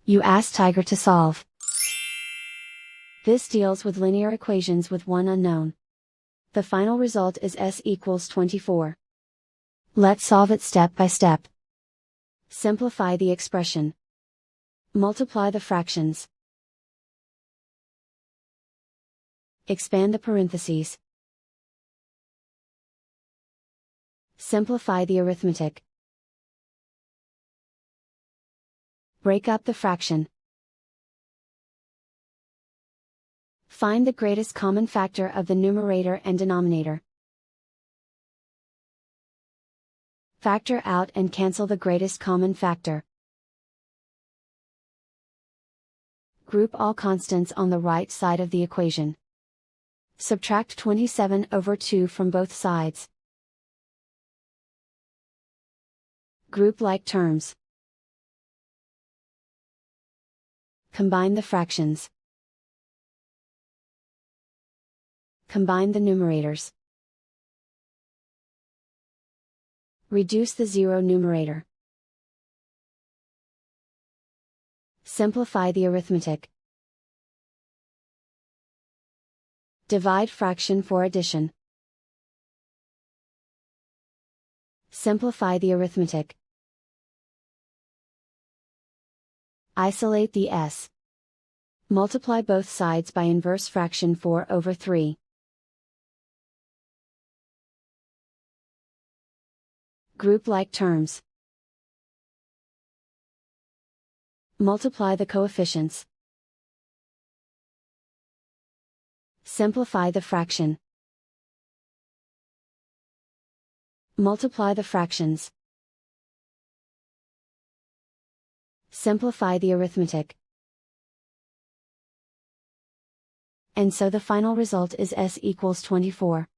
You ask Tiger to solve. This deals with linear equations with one unknown. The final result is s equals 24. Let's solve it step by step. Simplify the expression. Multiply the fractions. Expand the parentheses. Simplify the arithmetic. Break up the fraction. Find the greatest common factor of the numerator and denominator. Factor out and cancel the greatest common factor. Group all constants on the right side of the equation. Subtract 27/2 from both sides. Group like terms. Combine the fractions. Combine the numerators. Reduce the zero numerator. Simplify the arithmetic. Divide fraction for addition. Simplify the arithmetic. Isolate the s. Multiply both sides by inverse fraction 4/3. Group like terms. Multiply the coefficients. Simplify the fraction. Multiply the fractions. Simplify the arithmetic. And so the final result is s equals 24.